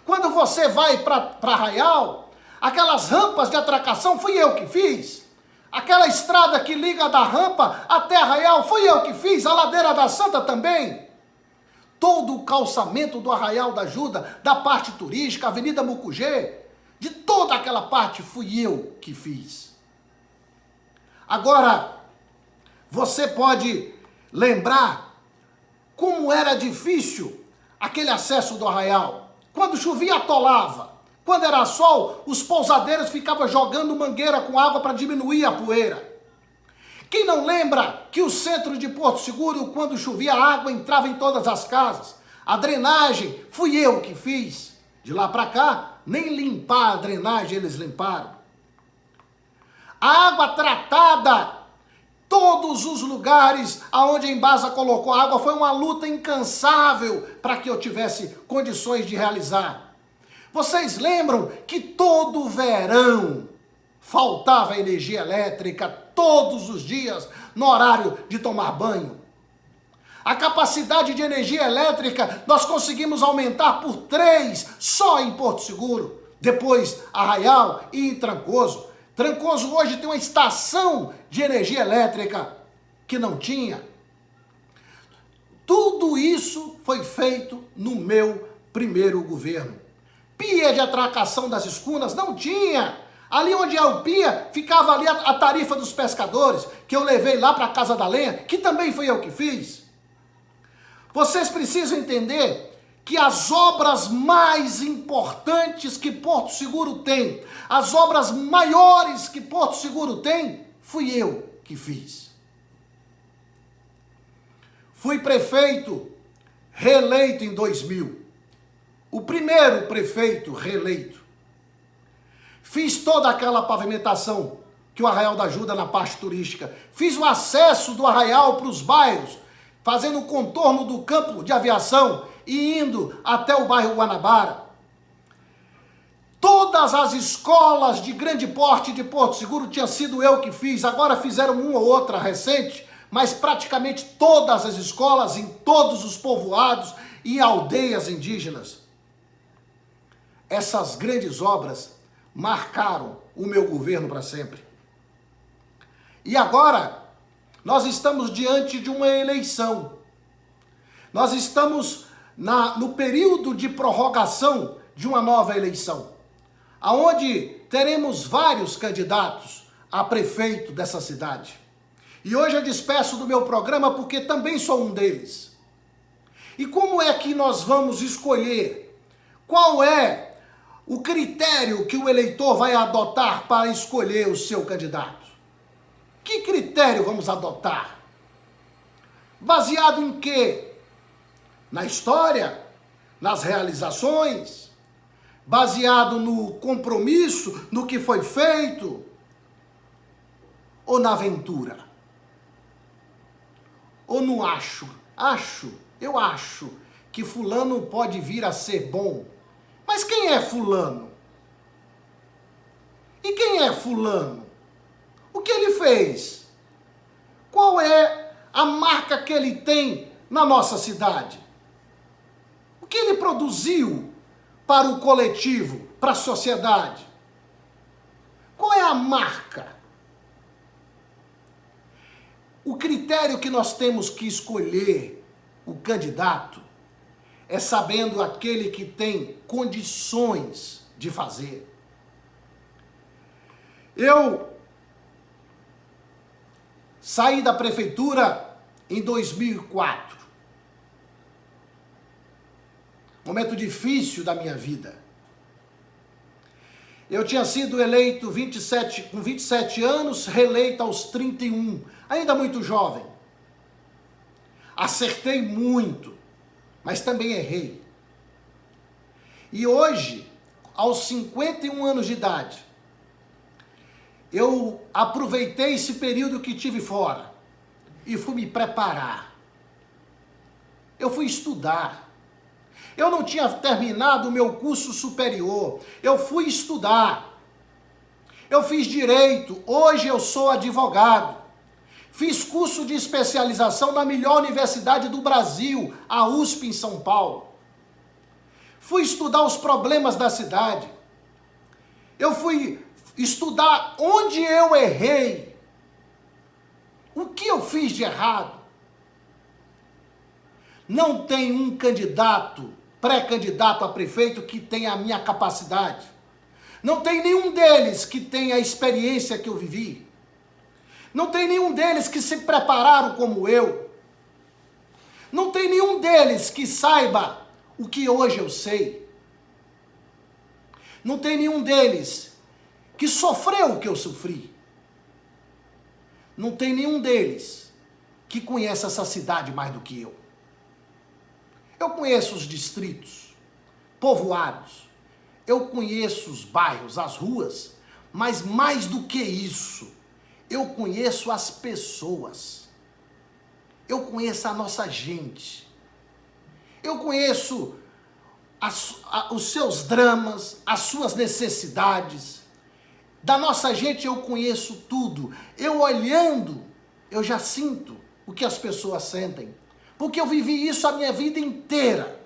Quando você vai para Arraial, aquelas rampas de atracação fui eu que fiz. Aquela estrada que liga da rampa até Arraial fui eu que fiz. A Ladeira da Santa também. Todo o calçamento do Arraial da Ajuda, da parte turística, Avenida Mucugê, de toda aquela parte fui eu que fiz. Agora, você pode lembrar como era difícil aquele acesso do Arraial. Quando chovia, atolava. Quando era sol, os pousadeiros ficavam jogando mangueira com água para diminuir a poeira. Quem não lembra que o centro de Porto Seguro, quando chovia, a água entrava em todas as casas? A drenagem, fui eu que fiz. De lá para cá, nem limpar a drenagem eles limparam. A água tratada, todos os lugares aonde a Embasa colocou água, foi uma luta incansável para que eu tivesse condições de realizar. Vocês lembram que todo verão faltava energia elétrica todos os dias no horário de tomar banho? A capacidade de energia elétrica nós conseguimos aumentar por 3 só em Porto Seguro, depois Arraial e em Trancoso. Trancoso hoje tem uma estação de energia elétrica que não tinha. Tudo isso foi feito no meu primeiro governo. Pia de atracação das escunas não tinha. Ali onde é o pia, ficava ali a tarifa dos pescadores, que eu levei lá para a Casa da Lenha, que também fui eu que fiz. Vocês precisam entender que as obras mais importantes que Porto Seguro tem, as obras maiores que Porto Seguro tem, fui eu que fiz. Fui prefeito reeleito em 2000. O primeiro prefeito reeleito. Fiz toda aquela pavimentação que o Arraial da Ajuda na parte turística. Fiz o acesso do Arraial para os bairros, fazendo o contorno do campo de aviação e indo até o bairro Guanabara. Todas as escolas de grande porte de Porto Seguro tinha sido eu que fiz. Agora fizeram uma ou outra recente, mas praticamente todas as escolas em todos os povoados e aldeias indígenas. Essas grandes obras marcaram o meu governo para sempre. E agora, nós estamos diante de uma eleição. Nós estamos no período de prorrogação de uma nova eleição, aonde teremos vários candidatos a prefeito dessa cidade. E hoje eu despeço do meu programa porque também sou um deles. E como é que nós vamos escolher? Qual é o critério que o eleitor vai adotar para escolher o seu candidato? Que critério vamos adotar? Baseado em quê? Na história? Nas realizações? Baseado no compromisso, no que foi feito? Ou na aventura? Ou no acho? Eu acho que fulano pode vir a ser bom. Mas quem é fulano? E quem é fulano? O que ele fez? Qual é a marca que ele tem na nossa cidade? O que ele produziu para o coletivo, para a sociedade? Qual é a marca? O critério que nós temos que escolher o candidato é sabendo aquele que tem condições de fazer. Eu saí da prefeitura em 2004. Momento difícil da minha vida. Eu tinha sido eleito com 27 anos, reeleito aos 31, ainda muito jovem. Acertei muito, mas também errei. E hoje, aos 51 anos de idade, eu aproveitei esse período que tive fora e fui me preparar. Eu fui estudar. Eu não tinha terminado o meu curso superior. Eu fui estudar. Eu fiz direito. Hoje eu sou advogado. Fiz curso de especialização na melhor universidade do Brasil, a USP em São Paulo. Fui estudar os problemas da cidade. Eu fui estudar onde eu errei. O que eu fiz de errado? Não tem um candidato, pré-candidato a prefeito que tenha a minha capacidade. Não tem nenhum deles que tenha a experiência que eu vivi. Não tem nenhum deles que se prepararam como eu. Não tem nenhum deles que saiba o que hoje eu sei. Não tem nenhum deles que sofreu o que eu sofri. Não tem nenhum deles que conhece essa cidade mais do que eu. Eu conheço os distritos, povoados, eu conheço os bairros, as ruas, mas mais do que isso, eu conheço as pessoas. Eu conheço a nossa gente. Eu conheço os seus dramas, as suas necessidades. Da nossa gente eu conheço tudo. Eu olhando, eu já sinto o que as pessoas sentem. Porque eu vivi isso a minha vida inteira.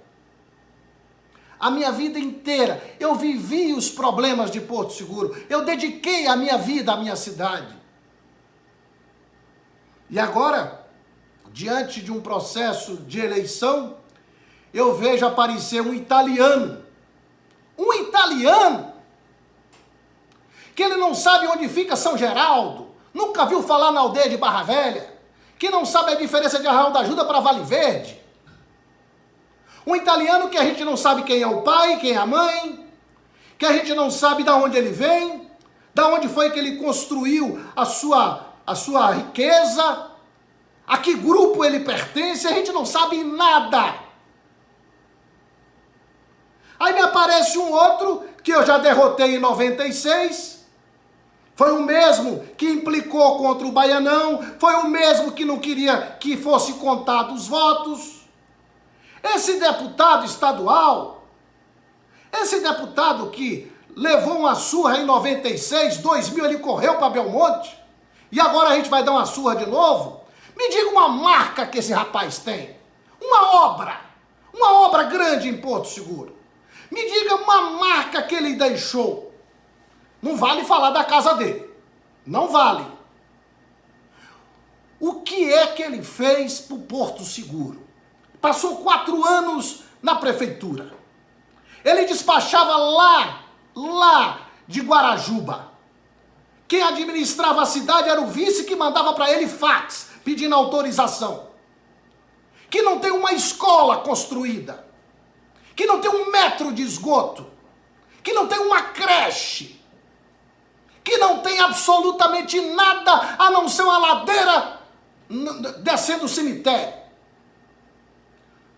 A minha vida inteira. Eu vivi os problemas de Porto Seguro. Eu dediquei a minha vida à minha cidade. E agora, diante de um processo de eleição, eu vejo aparecer um italiano. Um italiano! Que ele não sabe onde fica São Geraldo. Nunca viu falar na aldeia de Barra Velha. Que não sabe a diferença de Arraial da Ajuda para Vale Verde. Um italiano que a gente não sabe quem é o pai, quem é a mãe, que a gente não sabe de onde ele vem, de onde foi que ele construiu a sua riqueza, a que grupo ele pertence, a gente não sabe nada. Aí me aparece um outro que eu já derrotei em 96, foi o mesmo que implicou contra o Baianão, foi o mesmo que não queria que fosse contado os votos. Esse deputado estadual, esse deputado que levou uma surra em 96, 2000 ele correu para Belmonte, e agora a gente vai dar uma surra de novo. Me diga uma marca que esse rapaz tem. Uma obra grande em Porto Seguro. Me diga uma marca que ele deixou. Não vale falar da casa dele. Não vale. O que é que ele fez para o Porto Seguro? Passou 4 anos na prefeitura. Ele despachava lá de Guarajuba. Quem administrava a cidade era o vice que mandava para ele fax, pedindo autorização. Que não tem uma escola construída. Que não tem 1 metro de esgoto. Que não tem uma creche. Que não tem absolutamente nada a não ser uma ladeira descendo o cemitério.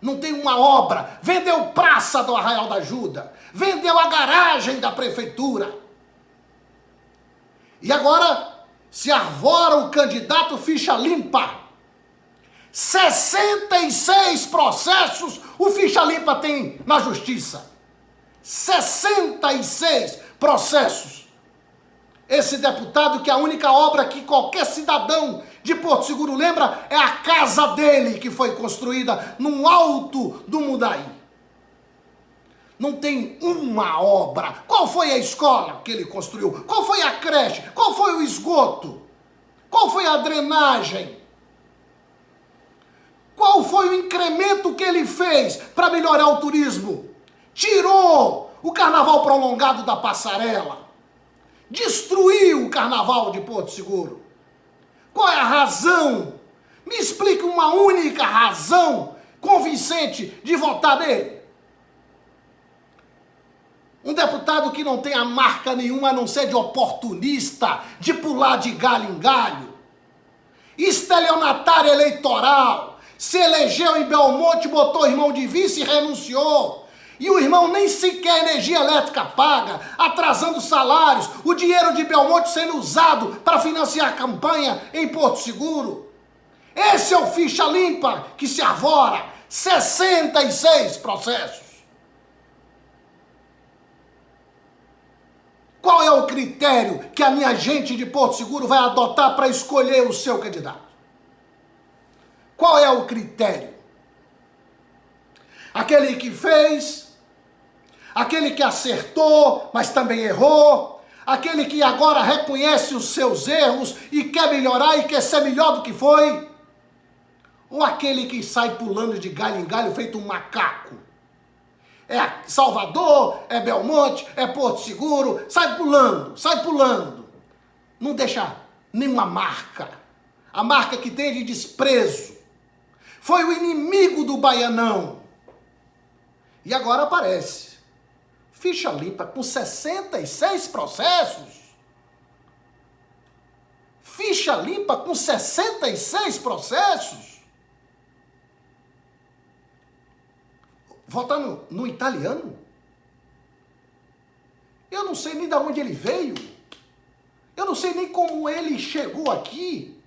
Não tem uma obra. Vendeu praça do Arraial da Ajuda. Vendeu a garagem da prefeitura. E agora se arvora o candidato ficha limpa. 66 processos o ficha limpa tem na justiça. 66 processos. Esse deputado que a única obra que qualquer cidadão de Porto Seguro lembra é a casa dele que foi construída no alto do Mundaí. Não tem uma obra. Qual foi a escola que ele construiu? Qual foi a creche? Qual foi o esgoto? Qual foi a drenagem? Qual foi o incremento que ele fez para melhorar o turismo? Tirou o carnaval prolongado da passarela. Destruiu o carnaval de Porto Seguro. Qual é a razão? Me explique uma única razão convincente de votar nele. Um deputado que não tem a marca nenhuma a não ser de oportunista, de pular de galho em galho. Estelionatário eleitoral. Se elegeu em Belmonte, botou o irmão de vice e renunciou. E o irmão nem sequer energia elétrica paga, atrasando salários, o dinheiro de Belmonte sendo usado para financiar a campanha em Porto Seguro. Esse é o ficha limpa que se arvora. 66 processos. Qual é o critério que a minha gente de Porto Seguro vai adotar para escolher o seu candidato? Qual é o critério? Aquele que fez, aquele que acertou, mas também errou, aquele que agora reconhece os seus erros e quer melhorar e quer ser melhor do que foi, ou aquele que sai pulando de galho em galho feito um macaco? É Salvador, é Belmonte, é Porto Seguro, sai pulando. Não deixa nenhuma marca. A marca que tem de desprezo. Foi o inimigo do baianão. E agora aparece. Ficha limpa com 66 processos. Ficha limpa com 66 processos. Votando no italiano? Eu não sei nem de onde ele veio. Eu não sei nem como ele chegou aqui.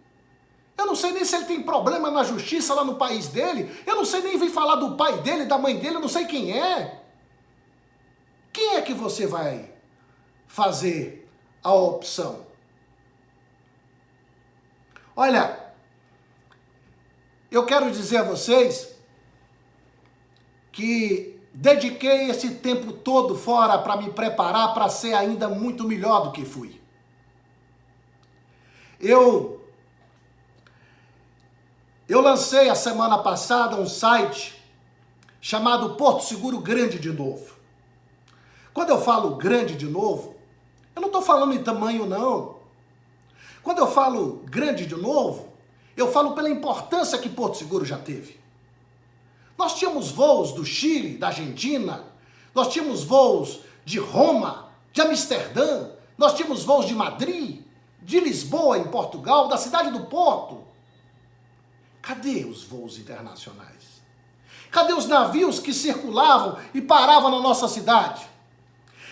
Eu não sei nem se ele tem problema na justiça lá no país dele. Eu não sei nem vir falar do pai dele, da mãe dele, eu não sei quem é. Quem é que você vai fazer a opção? Olha, eu quero dizer a vocês que dediquei esse tempo todo fora para me preparar para ser ainda muito melhor do que fui. Eu lancei a semana passada um site chamado Porto Seguro Grande de Novo. Quando eu falo grande de novo, eu não estou falando em tamanho, não. Quando eu falo grande de novo, eu falo pela importância que Porto Seguro já teve. Nós tínhamos voos do Chile, da Argentina, nós tínhamos voos de Roma, de Amsterdã, nós tínhamos voos de Madrid, de Lisboa, em Portugal, da cidade do Porto. Cadê os voos internacionais? Cadê os navios que circulavam e paravam na nossa cidade?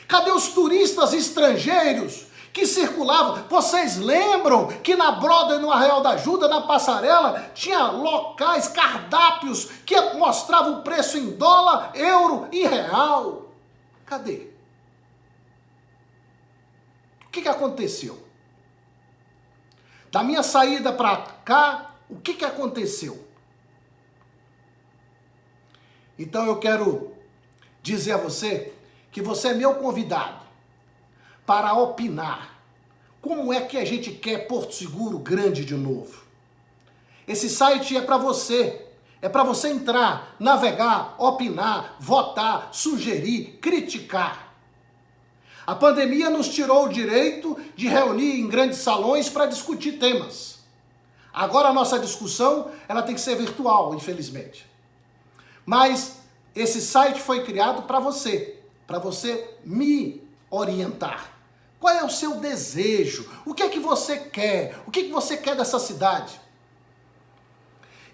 Cadê os turistas estrangeiros que circulavam? Vocês lembram que na Broadway, no Arraial da Ajuda, na passarela, tinha locais, cardápios que mostravam o preço em dólar, euro e real? Cadê? O que aconteceu? Da minha saída para cá, O que aconteceu? Então eu quero dizer a você que você é meu convidado para opinar. Como é que a gente quer Porto Seguro grande de novo? Esse site é para você. É para você entrar, navegar, opinar, votar, sugerir, criticar. A pandemia nos tirou o direito de reunir em grandes salões para discutir temas. Agora a nossa discussão, ela tem que ser virtual, infelizmente. Mas esse site foi criado para você me orientar. Qual é o seu desejo? O que é que você quer? O que é que você quer dessa cidade?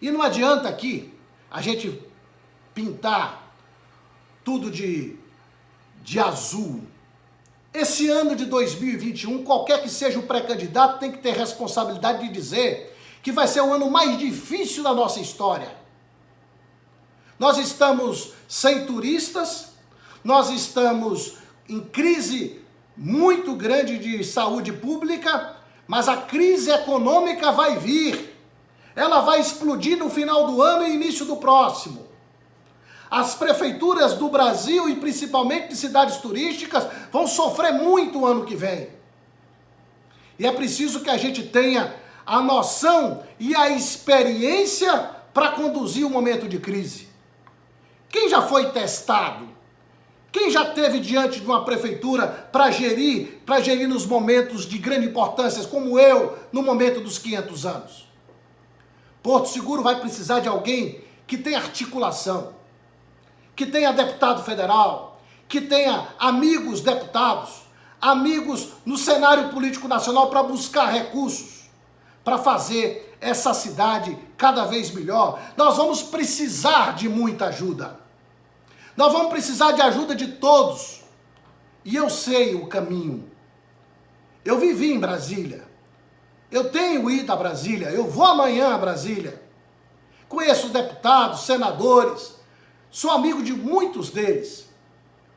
E não adianta aqui a gente pintar tudo de azul. Esse ano de 2021, qualquer que seja o pré-candidato, tem que ter responsabilidade de dizer que vai ser o ano mais difícil da nossa história. Nós estamos sem turistas, nós estamos em crise muito grande de saúde pública, mas a crise econômica vai vir. Ela vai explodir no final do ano e início do próximo. As prefeituras do Brasil, e principalmente de cidades turísticas, vão sofrer muito o ano que vem. E é preciso que a gente tenha a noção e a experiência para conduzir o momento de crise. Quem já foi testado? Quem já esteve diante de uma prefeitura para gerir nos momentos de grande importância, como eu, no momento dos 500 anos? Porto Seguro vai precisar de alguém que tenha articulação, que tenha deputado federal, que tenha amigos deputados, amigos no cenário político nacional para buscar recursos, para fazer essa cidade cada vez melhor. Nós vamos precisar de muita ajuda. Nós vamos precisar de ajuda de todos. E eu sei o caminho. Eu vivi em Brasília. Eu tenho ido a Brasília. Eu vou amanhã a Brasília. Conheço deputados, senadores. Sou amigo de muitos deles.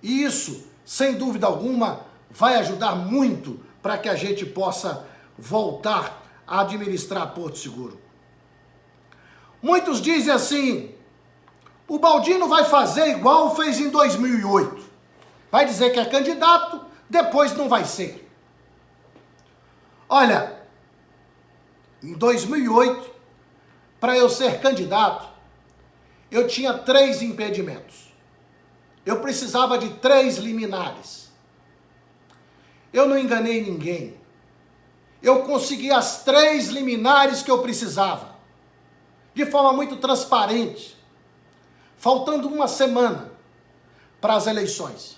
E isso, sem dúvida alguma, vai ajudar muito para que a gente possa voltar a administrar Porto Seguro. Muitos dizem assim: o Baldino vai fazer igual fez em 2008. Vai dizer que é candidato, depois não vai ser. Olha, em 2008, para eu ser candidato, eu tinha 3 impedimentos. Eu precisava de 3 liminares. Eu não enganei ninguém. Eu consegui as 3 liminares que eu precisava, de forma muito transparente, faltando uma semana para as eleições.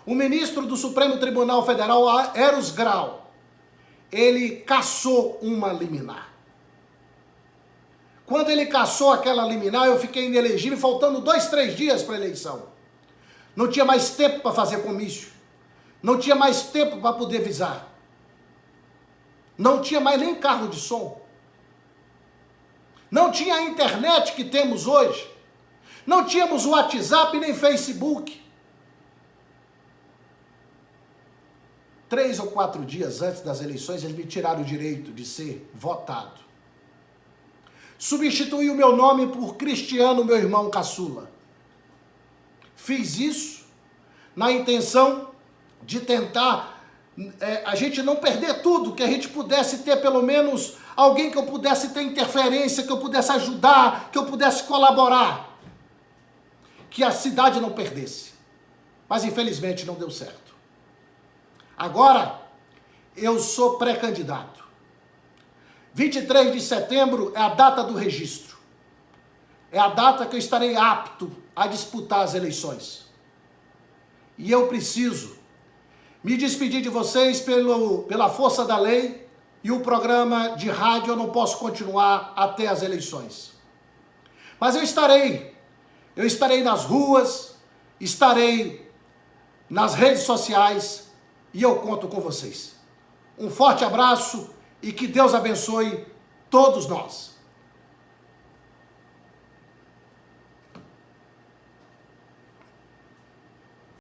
O ministro do Supremo Tribunal Federal, Eros Grau, ele cassou uma liminar. Quando ele cassou aquela liminar, eu fiquei inelegível, faltando 2, 3 dias para a eleição. Não tinha mais tempo para fazer comício. Não tinha mais tempo para poder visar. Não tinha mais nem carro de som. Não tinha a internet que temos hoje. Não tínhamos WhatsApp nem Facebook. 3 ou 4 dias antes das eleições, eles me tiraram o direito de ser votado. Substituí o meu nome por Cristiano, meu irmão caçula. Fiz isso na intenção de tentar a gente não perder tudo, que a gente pudesse ter pelo menos alguém que eu pudesse ter interferência, que eu pudesse ajudar, que eu pudesse colaborar, que a cidade não perdesse. Mas infelizmente não deu certo. Agora, eu sou pré-candidato. 23 de setembro é a data do registro. É a data que eu estarei apto a disputar as eleições. E eu preciso me despedir de vocês pela força da lei, e o programa de rádio eu não posso continuar até as eleições. Mas eu estarei nas ruas, estarei nas redes sociais, e eu conto com vocês. Um forte abraço e que Deus abençoe todos nós.